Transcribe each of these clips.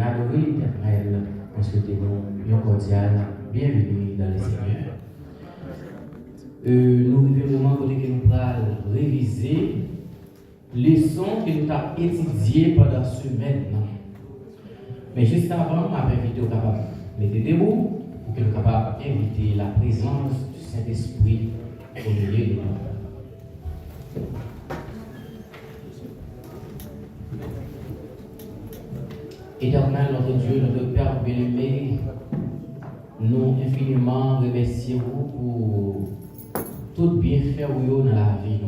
adoré l'Éternel, on souhaitons une cordiale bienvenue dans le Seigneur. Nous vivons vraiment côté que nous allons réviser les leçons que nous avons étudiées pendant ce semaine. Mais juste avant, je vais inviter au capable de mettre debout pour que nous soyons capables d'inviter la présence du Saint-Esprit au milieu de nous. Éternel, notre Dieu, notre Père bien-aimé, nous infiniment remercions pour tout bienfait dans la vie.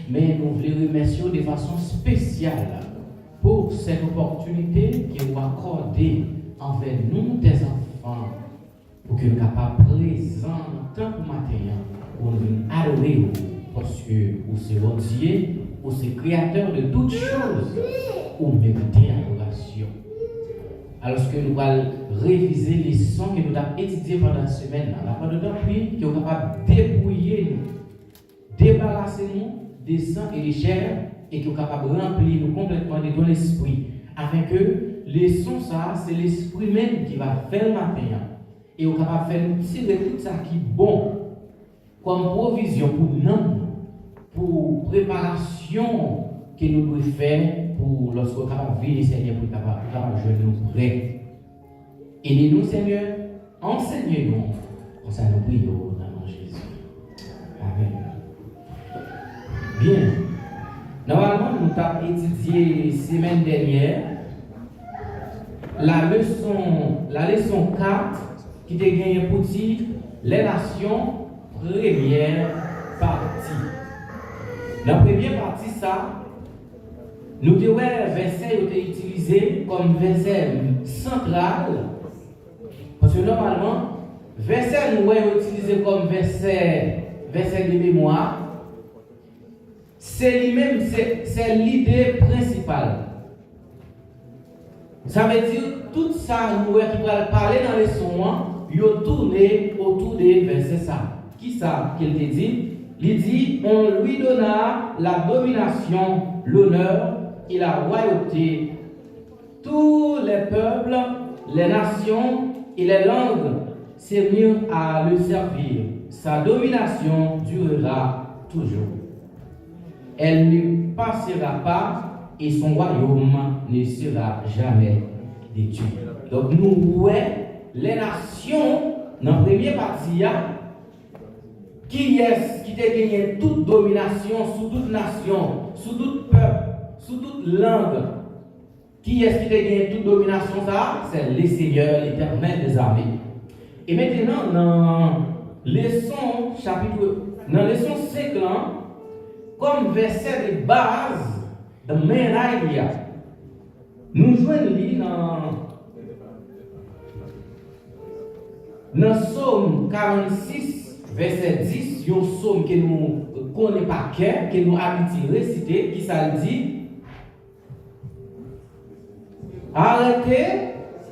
Mais nous voulons remercier de façon spéciale pour cette opportunité que vous accordez envers nous, tes enfants, pour que nous soyons capables de présenter tant que matin, pour nous adorer, parce que vous êtes votre Dieu, vous êtes créateur de toutes choses, vous méritez adoration. Alors que nous allons réviser les leçons que nous avons étudiées pendant la semaine, la part de temps, puis que nous sommes capables de dépouiller nous, débarrasser nous des sangs et des chairs, et que nous sommes capables de remplir nous complètement de ton esprit, afin que les leçons, ça, c'est l'esprit même qui va faire le matin. Et nous sommes capables de faire nous tirer tout ça qui est bon, comme provision pour nous, pour préparation que nous devons faire pour lorsque nous sommes capables de vivre, Seigneur, pour capable de nous prêts. Aidez-nous, Seigneur, enseignez-nous, comme ça nous prions dans le nom de Jésus. Amen. Bien. Normalement, nous avons étudié la semaine dernière la leçon 4 qui était gagnée pour dire les nations, première partie. La première partie, ça, nous avons verset été utilisé comme verset central, parce que normalement, verset nous avons utilisé comme verset de mémoire, c'est lui-même, c'est l'idée principale. Ça veut dire tout ça, nous qui va parler dans les sons, il a tourné autour des versets ça. Qui ça qu'il te dit? Il dit, on lui donna la domination, l'honneur et la royauté. Tous les peuples, les nations et les langues s'émirent à le servir. Sa domination durera toujours. Elle ne passera pas et son royaume ne sera jamais détruit. Donc nous voyons les nations dans la première partie, qui est-ce qui a gagné toute domination sur toute nation, sur tout peuple, sur toute langue. Qui est-ce qui a gagné toute domination? Ça, c'est le Seigneur, l'Éternel des armées. Et maintenant, dans leçon chapitre, dans leçon 5, comme verset de base de Ménaïa, nous joignons dans Psaume 46, verset 10, un psaume que nous ne connaissons pas, que nous habituons réciter, qui ça dit: arrêtez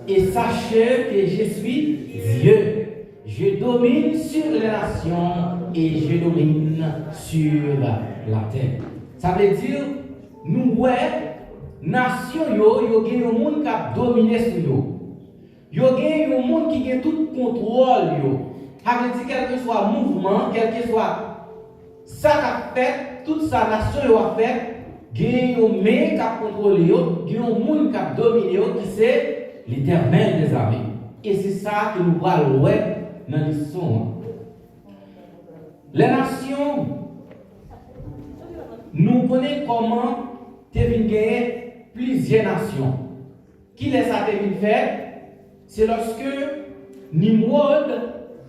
et sachez que je suis Dieu. Je domine sur les nations et je domine sur la terre. Ça veut dire, nous, nation, yo gagne un monde qui a dominé sur yo. Yo gagne un monde qui a tout contrôle yo. Ça veut dire, quel que soit mouvement, quel que soit ça qu'a fait, toute sa nation yo a fait, gagne un mec qui a contrôlé yo, gagne un monde qui a dominé yo, qui c'est l'Éternel des armées. Et c'est ça que nous voyons dans l'histoire. Les nations, nous connaissons comment gagner plusieurs nations. Qui les a fait? C'est lorsque Nimrod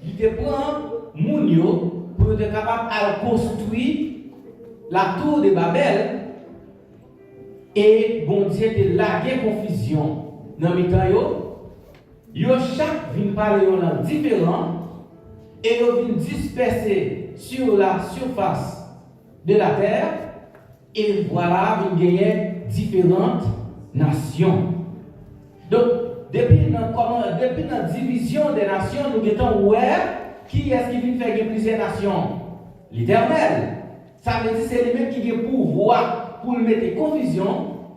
il prend Mounio pour être capable de construire la tour de Babel, et bon Dieu te lagué confusion dans le temps. Yo chaque vient parler en différent et yo vient disperser sur la surface de la terre, et voilà vient gagner différentes nations. Donc depuis la division des nations, nous mettons qui est-ce qui vient faire plusieurs nations? L'Éternel. Ça veut dire c'est lui-même qui a le pouvoir pour mettre confusion,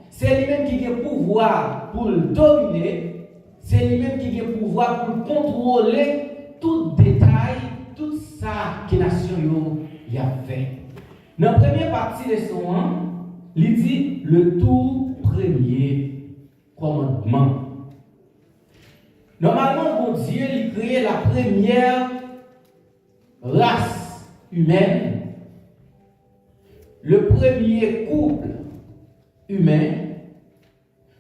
c'est lui-même qui a le pouvoir pour le dominer, c'est lui-même qui a le pouvoir pour contrôler tout détail, tout ça que la nation a fait. Dans la première partie de son 1, il dit le tout premier commandement. Normalement, bon Dieu, il crée la première race humaine, le premier couple humain,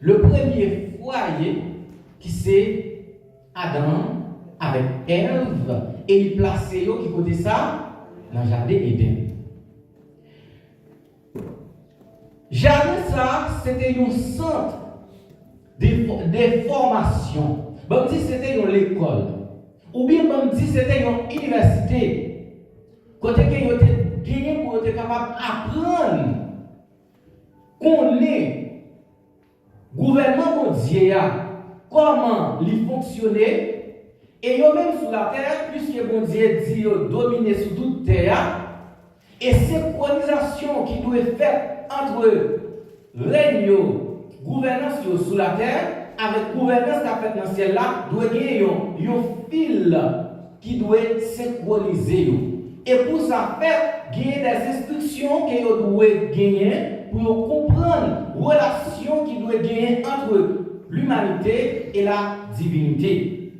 le premier foyer qui c'est Adam avec Ève, et il plaçait qui côté ça dans le jardin d'Éden. Jardin ça, c'était un centre de formation. Bon dit c'était une école. Ou bien bon dit c'était une université. Côté que vous êtes gagné pour être capable d'apprendre qu'on est gouvernement mondial comment il fonctionnait et yo même sur la terre puisque bon Dieu dit dominer sur toute terre et synchronisation qui doit être faite entre règne gouvernance sur la terre avec gouvernance qu'a fait dans le ciel là doit gagner un fil qui doit être synchronisé et pour ça faire gagner des instructions que vous doit gagner pour comprendre la relation qui doit gagner entre l'humanité et la divinité.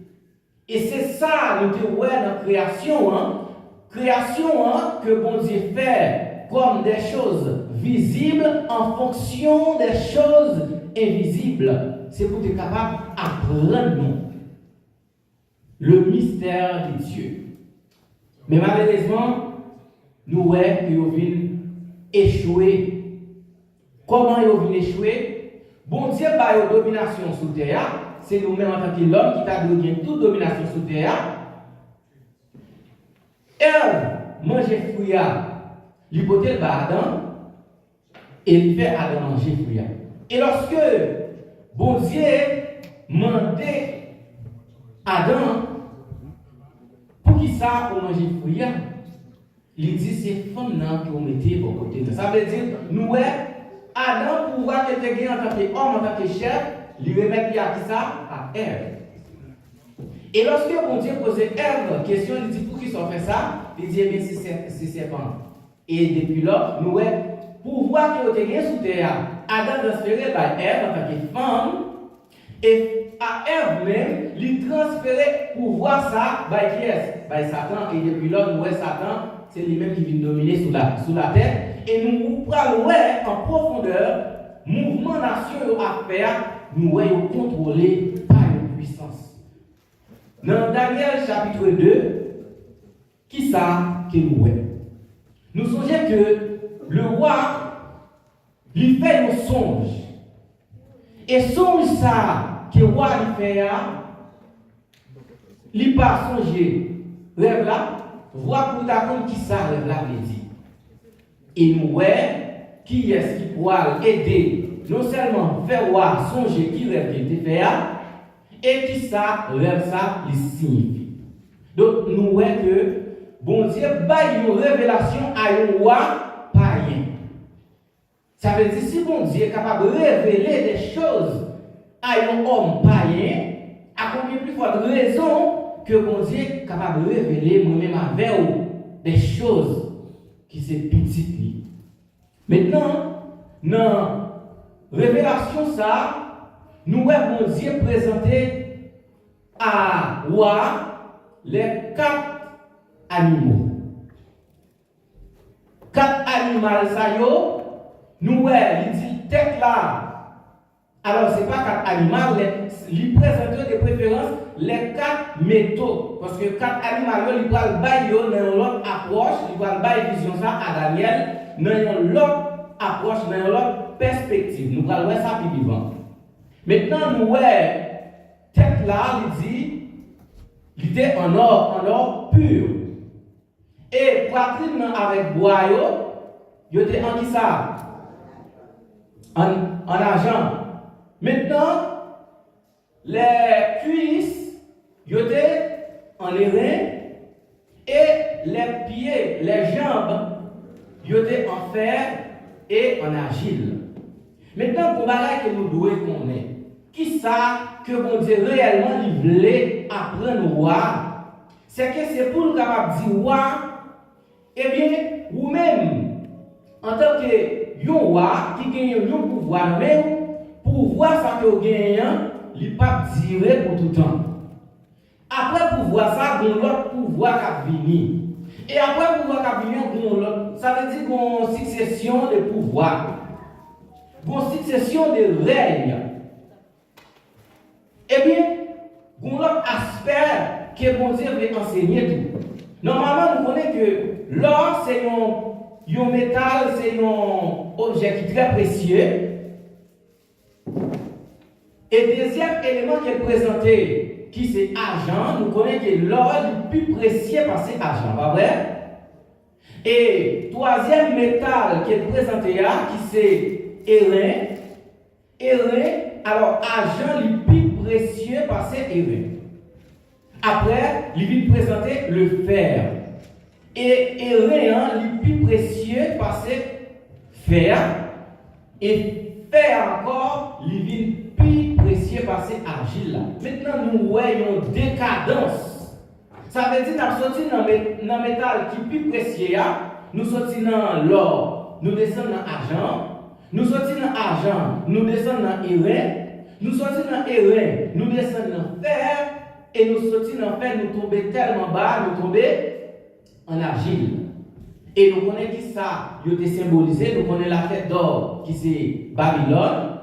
Et c'est ça nous devons voir dans la création, création que bon Dieu fait comme des choses visibles en fonction des choses invisibles. C'est pour être capable d'apprendre le mystère de Dieu. Mais malheureusement, nous voyons que nous venons échouer. Comment ils viennent échouer? Bon Dieu, par la domination sous terre, c'est nous-mêmes en tant que l'homme qui a donné toute domination sous terre. Ève mange fruit, l'hypothèse de Adam, et il fait Adam manger fruit. Et lorsque bon Dieu demandait Adam, pour qui ça pour manger fruit, il dit c'est femme que vous mettez de votre côté. Ça veut dire, nous, Adam, pour voir que tu es en tant qu'homme, en tant que chef, il remet à qui ça? À Ève. Et lorsque bon Dieu posait Ève question, il dit pour qui ça fait ça? Il dit bien c'est serpent. Et depuis là, nous pour voir que tu es sous terre, Adam transférait par Ève en tant que femme, et à Ève même, il transférait pour voir ça par qui est? Par Satan. Et depuis là, nous Satan, c'est lui-même qui vient dominer sous la terre. Et nous prenons en profondeur, mouvement nation à faire, nous voyons contrôler par une puissance. Dans Daniel chapitre 2, qui ça que nous voyons? Nous songeons que le roi, il fait un songe. Et songe ça que le roi il fait, il pas songer, rêve là, voir pour t'apprendre qui ça rêve là veut dire. Et nous voyons qui est-ce qui pourra aider non seulement faire voir songer qui rêve qu'il te fait et qui ça rêve ça il signifie. Donc nous voyons que bon Dieu baille une révélation à un roi païen. Ça veut dire si bon Dieu est capable de révéler des choses à un homme païen, à combien plus forte raison que bon Dieu est capable de révéler moi-même avec vous des choses qui sont petites. Maintenant, dans révélation ça, nous voyons bon Dieu présenter à roi les 4 animaux. 4 animaux, ça y est, nous voyons, il dit tête là. Alors, ce n'est pas 4 animaux, il présente de préférence les 4 métaux. Parce que 4 animaux, il va le bailler dans l'autre approche, il va le bailler vision ça à Daniel, dans l'autre approche, dans l'autre perspective. Nous allons voir ça plus vivant. Maintenant, nous voyons, tête là, il dit, il était en or pur. Et poitrine avec boyau, il était en qui ça? En argent. Maintenant, les cuisses, ils étaient en airain et les pieds, les jambes, ils étaient en fer et en argile. Maintenant, pour que nous devons connaître, qui ça que bon Dieu réellement il voulait apprendre roi, c'est que c'est pour nous capable dire roi, eh bien, vous-même, en tant que roi qui gagne un pouvoir, même pouvoir ça que vous gagnez, il ne pas durer pour tout le temps. Après pouvoir ça, vous l'autre pouvoir qui venir. Et après pouvoir qui venir, ça veut dire qu'on a une succession de pouvoirs, une succession de règnes. Eh bien, on a un aspect que bon Dieu veut enseigner tout. Normalement, nous connaissons que l'or, c'est un métal, c'est un objet qui est très précieux. Et le deuxième élément qui est présenté, qui c'est argent, nous connaissons que l'or est le plus précieux parce que c'est argent, pas vrai? Et troisième métal qui est présenté là, qui c'est airain. Airain, alors argent le plus précieux parce que c'est airain. Après, il va présenter le fer. Et airain, le plus précieux parce que fer. Et fer encore, il va plus précieux parce que argile là. Maintenant, nous voyons décadence. Ça veut dire que nous sortons dans le métal qui est plus précieux, nous sortons dans l'or, nous descendons dans l'argent, nous sortons dans l'argent, nous descendons dans l'airain, nous sortons dans l'airain, nous descendons dans le fer, et nous sortons dans le fer, nous tombons tellement bas, nous tombons en argile. Et nous connaissons qui ça, il est symbolisé, nous connaissons la tête d'or qui c'est Babylone.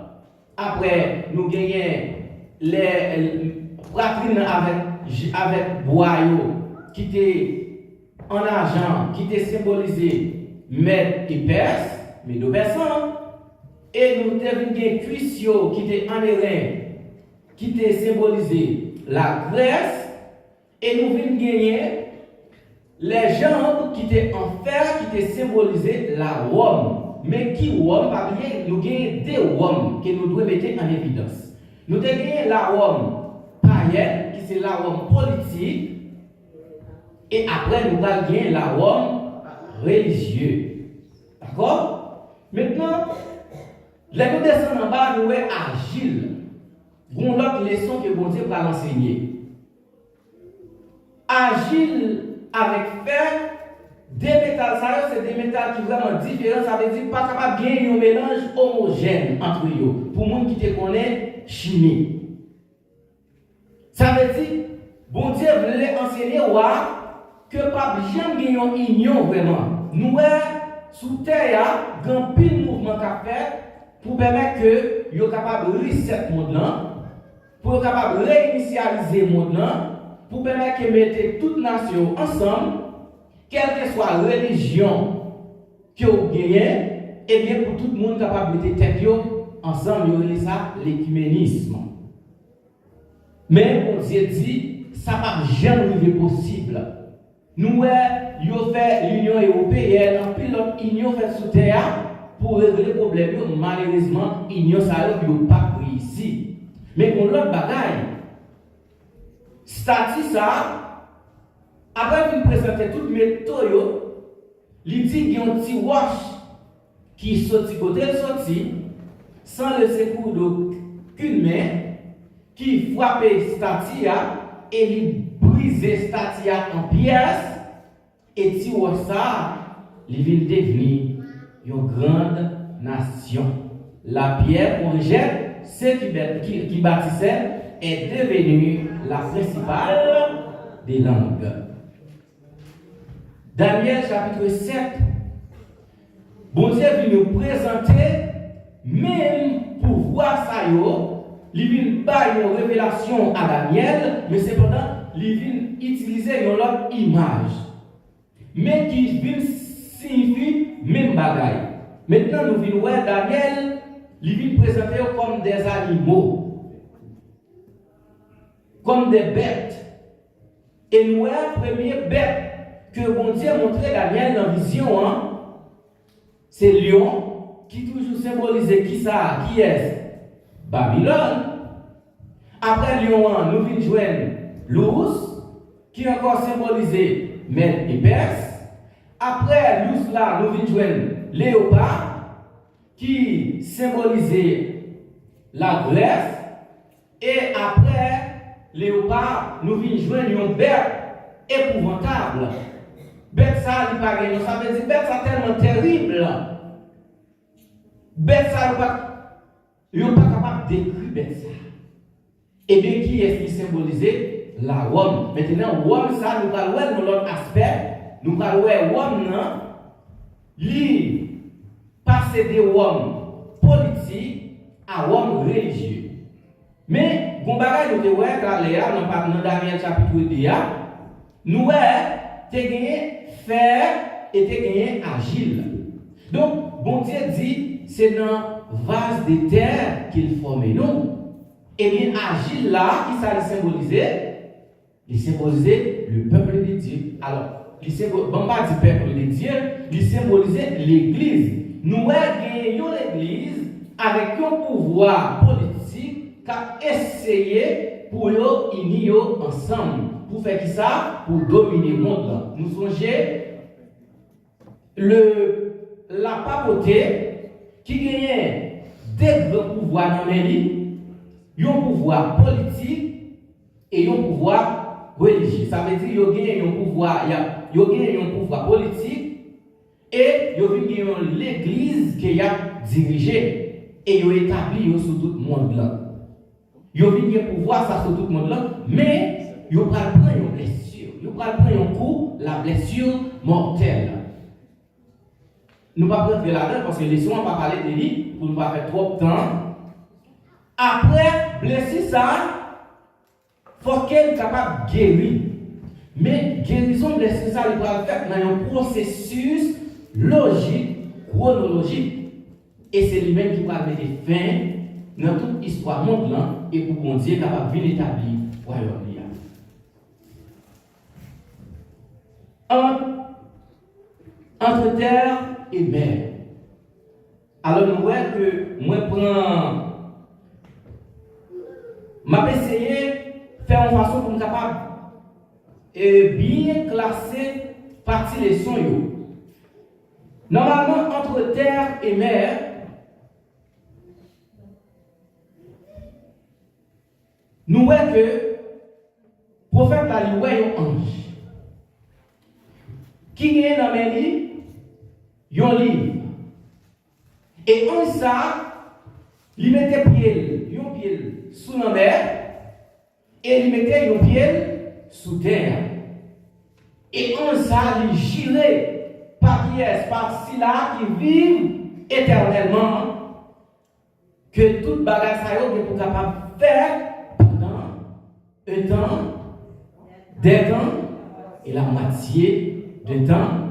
Après, nous gagnons les poitrines avec boyau qui était en argent, qui était symbolisé Mède et Perse, Médo-Persan. Et nous avons une cuissio qui était en airain, qui était symbolisé la Grèce. Et nous avons gagné les jambes qui étaient en fer, qui étaient symbolisé la Rome. Mais qui Rome, pas bien, nous avons des Roms que nous devons mettre en évidence. Nous avons gagné la Rome païenne, qui c'est la Rome politique, et après nous allons gagner la Rome religieuse. D'accord? Maintenant, les nous descendons en bas, nous sommes Agile. Nous avons l'autre leçon que bon Dieu va l'enseigner. Agile avec fer, des métals, ça c'est des métals qui sont vraiment différents, ça veut dire pas capable de gagner un mélange homogène entre eux. Pour les gens qui te connaissent, chimie. Ça veut dire, bon Dieu voulait enseigner que pas jamais gagner une union vraiment. Nous, sous terre, il y a un pile mouvement qu'a fait pour permettre que vous soyez capable de reset le monde, pour être capable de réinitialiser le monde, pour permettre que mettez toute nation ensemble, quelle que soit la religion que vous gagnez, et bien pour tout le monde capable de mettre tête ensemble, vous avez ça l'écuménisme. Mais on Dieu dit, ça ne va jamais être possible. Nous avons fait l'Union européenne, puis l'autre union fait sous terre pour régler le problème. Malheureusement, l'Union ça n'a pas pris ici. Mais pour l'autre bagaille, statut ça, après de présenter toutes mes méthodes, il dit qu'il y a un petit wash qui sorti côté sorti, sans le secours d'aucune main, qui frappe statut et il brise statut en pièces, et si on ça, il vient devenir une grande nation. La pierre qu'on jette, celle qui bâtissait, est devenue la principale des langues. Daniel chapitre 7, bon Dieu vient nous présenter, même pour voir ça, il vient pas une révélation à Daniel, mais cependant, il vient utiliser une autre image. Mais qui vient signifier même bagaille. Maintenant, nous venons voir Daniel, il vient présenter comme des animaux, comme des bêtes. Et nous voyons la première bête que bon Dieu a montré Daniel dans la vision, c'est lion, qui toujours symbolise qui ça, qui est Babylone. Après lion, nous venons joindre l'ours, qui encore symbolisé Mède et Perse. Après l'ours là, nous venons joindre léopard, qui symbolisait la Grèce. Et après, léopard, nous venons joindre une bête épouvantable. Bête ça, il pas gagné. Ça veut dire bête ça tellement terrible. Bête ça, il n'est pas capable de décrire bête ça. Et bien, qui est-ce qui symbolisait la Rome? Maintenant, Rome, ça, nous allons voir dans l'autre aspect. Nous allons voir Rome, lui, passer de Rome politique à Rome religieux. Mais, bon bagage, nous devons voir, dans Daniel chapitre 2, nous avons gagné fer et gagné agile. Donc, bon Dieu dit, c'est dans vase de terre qu'il formait nous. Et bien, agile là, qui ça symbolisait? Il symbolisait le peuple de Dieu. Alors, il symbolisait, bon, pas du peuple de Dieu, il symbolisait l'église. Nous avons l'église avec un pouvoir politique qui a essayé pour unir ensemble. Pour faire qui ça? Pour dominer le monde. Nous songeons la papauté qui gagnait des grands pouvoirs dans les livres. Il y a un pouvoir politique et un pouvoir religieux. Ça veut dire qu'il y a un pouvoir politique et il y a l'église qui a dirigé et il a établi sur tout le monde là. Il y a un pouvoir ça sur tout le monde là, mais il va prendre une blessure. Il va prendre un coup, la blessure mortelle. Nous ne pouvons pas prendre là-dedans parce que les soins ne vont pas parler de lui pour ne pas faire trop de temps. Après, blessure ça, il faut qu'elle soit capable de guérir. Mais guérison blessure ça, il va faire dans un processus logique, chronologique. Et c'est lui-même qui va mettre fin dans toute histoire mondiale et pour qu'on Dieu capable de établir le royaume. Entre terre et mer. Alors nous voyons que moi m'a essayé de faire une façon pour être capable de bien classer partie les sons. Normalement, entre terre et mer, nous voyons que le prophète a dit un ange. Qui est dans mes livres? Un livre. Et en ça, il mettait un pied sous la mer et il mettait un pied sous terre. Et en ça, il girait par pièce, par là qui vivent éternellement. Que toute bagage ça est pour capable de faire pendant un temps, des temps et la moitié de temps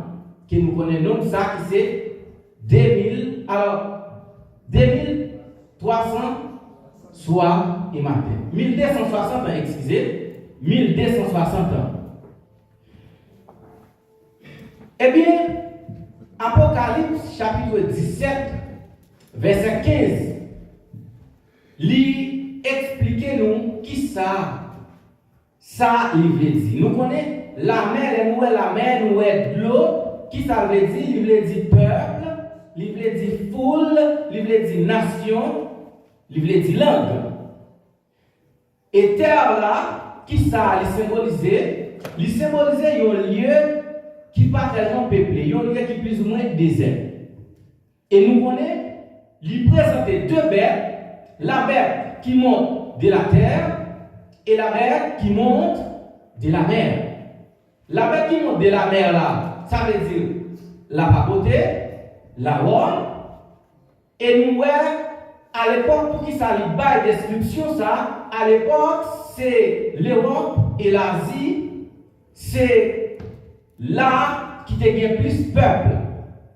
que nous connaissons ça qui c'est 2300 soirs et matin. 1260 ans, excusez, 1260 ans. Eh bien, Apocalypse chapitre 17, verset 15, lui expliquez-nous qui ça il veut dire. Nous connaissons la mer, nous la mer, nous de l'eau, qui ça veut dire? Il veut dire peuple, il veut dire foule, il veut dire nation, il veut dire langue. Et terre là, qui ça il symbolisait un lieu qui n'est pas tellement peuplé, un lieu qui est plus ou moins désert. Et nous connaissons, il présentait deux bêtes, la bête qui monte de la terre et la bête qui monte de la mer. La bête qui monte de la mer là, ça veut dire la papauté, la Rome, et nous à l'époque, pour qui ça lui baille description ça, à l'époque, c'est l'Europe et l'Asie, c'est là qui devient plus peuple.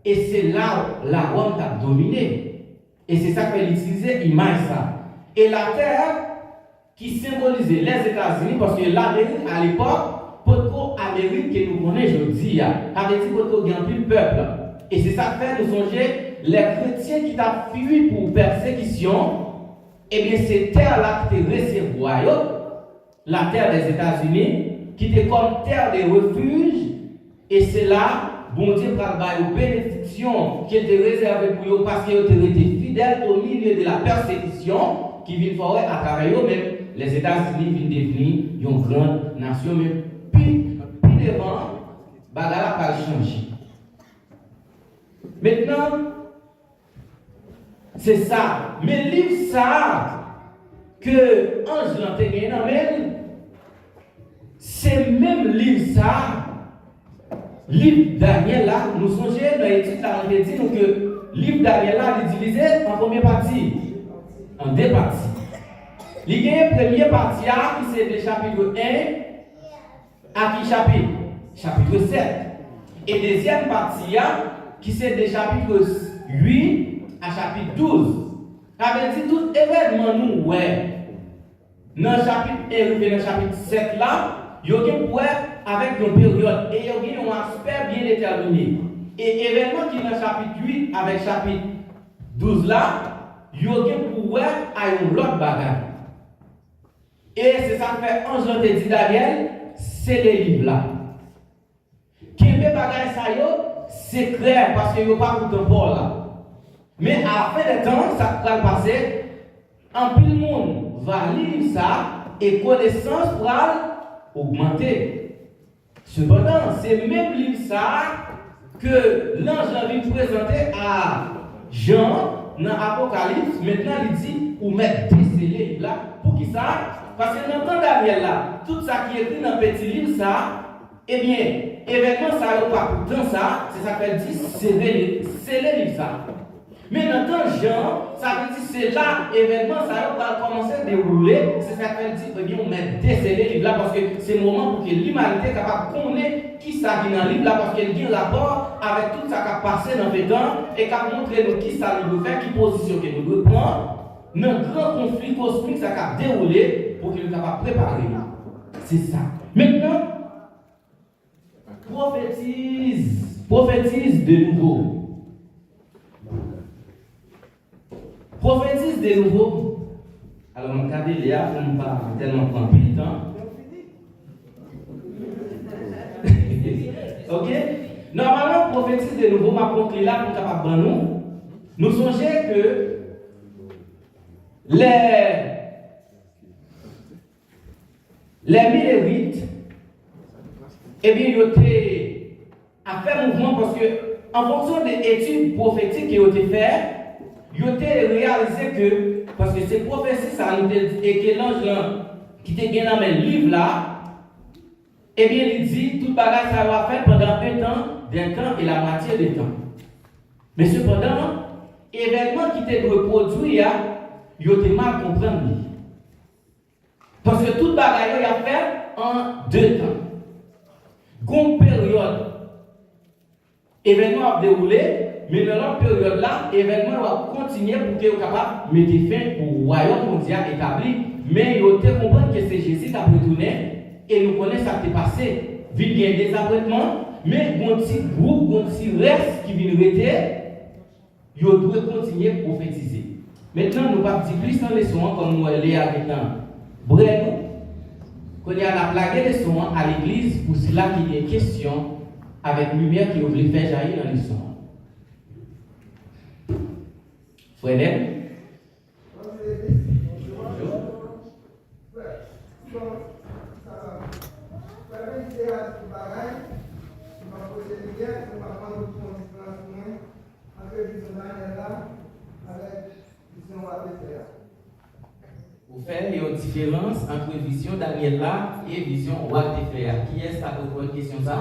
Et c'est là où la Rome a dominé. Et c'est ça qu'elle utilisait, image ça. Et la terre qui symbolisait les États-Unis, parce que l'Amérique à l'époque, pour l'Amérique que nous connaissons aujourd'hui, avait dit qu'il y a un plus peuple. Et c'est ça que fait nous songer les chrétiens qui ont fui pour persécution. Eh bien, c'est terre-là qui était réservoir, la terre des États-Unis, qui était comme terre de refuge. Et c'est là, bon Dieu, par la bénédiction qui était réservée pour eux parce qu'ils étaient fidèles au milieu de la persécution qui vient à travers eux, même les États-Unis viennent devenir une grande nation, mais puis devant, bagala pas changer. Maintenant, c'est ça. Mais livre ça que Ange l'a gagné dans même, c'est même livre ça. Livre Daniel là, nous songeons dans l'étude là, on dit que livre Daniel là est divisé en première partie, en deux parties. Il y a une première partie qui c'est le chapitre 1 à qui chapitre? Chapitre 7. Et deuxième partie qui c'est le chapitre 8 à chapitre 12. Ça veut dire tout événement nous ouais. Dans le chapitre 1 ou dans le chapitre 7 là, il y a avec une période et il y a un aspect bien déterminé. Et événement qui est dans le chapitre 8 avec chapitre 12 là, il y a un autre bagage. Et c'est ça que fait Ange te dit Daniel, c'est les livres là. Qui met bagage ça c'est clair parce qu'il n'y a pas pour ton bord là. Mais à la fin des temps, ça va passer. En plus, le monde va lire ça et connaissance va augmenter. Cependant, c'est même livre ça que l'ange a vu présenter à Jean dans l'Apocalypse. Maintenant, il dit ou mettre ces livres là. Pour qui ça? Parce que dans le temps Daniel là, tout ça qui est écrit dans le petit livre ça, eh bien, événement ça n'a pas pour temps ça, c'est ça qu'elle dit, c'est les livres ça. Mais dans le temps Jean, ça veut dire c'est là, événement ça va commencer à dérouler, c'est ça qu'elle dit, eh bien, on met déceler les livres là parce que c'est le moment pour que l'humanité est capable de connaître qui ça vient dans le livre là parce qu'elle a un rapport avec tout ça qui a passé dans le temps et qui a montré nous qui ça nous doit faire, qui position que nous devons prendre. Dans grand conflit cosmique, ça a déroulé pour qu'il soit capable de préparer. C'est ça. Maintenant, prophétise de nouveau. Prophétise de nouveau. Alors, on va regarder Léa pour ne pas tellement prendre plus de temps. Ok? Normalement, prophétise de nouveau, ma conclure là pour capable de nous. Nous songeons que les Milévites, eh bien, ils ont fait mouvement parce que, en fonction des études prophétiques qui ont été faites, ils ont réalisé que, parce que ces prophéties, ça nous dit, et que l'ange qui était dans le livre là, eh bien, il dit, toute bagage ça va faire pendant d'un temps et la moitié du temps. Mais cependant, événement qui était reproduit, il a mal compris. Parce que toute bagaille a fait en 2 temps. Une période, événement a déroulé, mais dans l'autre période là, événement va continuer pour qu'il soit capable de mettre fin au royaume mondial établi. Mais il a compris que c'est Jésus qui a retourné et nous connaissons ce qui est passé. Il y a des apprêtements, mais il y a un petit groupe, un petit reste qui vient rester, il doit continuer à prophétiser. Maintenant, nous partons plus dans les soins comme nous allons avec un bref. Quand il y a la plague des soins à l'église, pour cela qu'il y ait question avec lumière qui voulait faire jaillir dans les soins. Frère, vous faites une différence entre vision Daniel là et vision roi Téphéa. Qui est-ce qui a posé une question ça?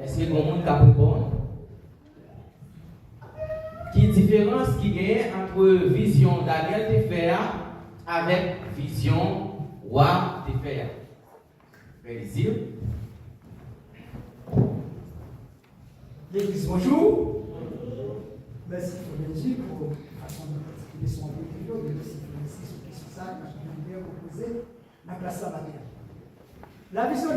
Est-ce que tout le monde a répondre? Qui est la différence qui y a entre vision Daniel Téphéa avec vision roi Téphéa? Plaisir. L'église, bonjour. Merci pour Belgique pour la façon de particulier son vidéo, mais aussi pour laisser sur question ça, que je viens de proposer la classe à la La vision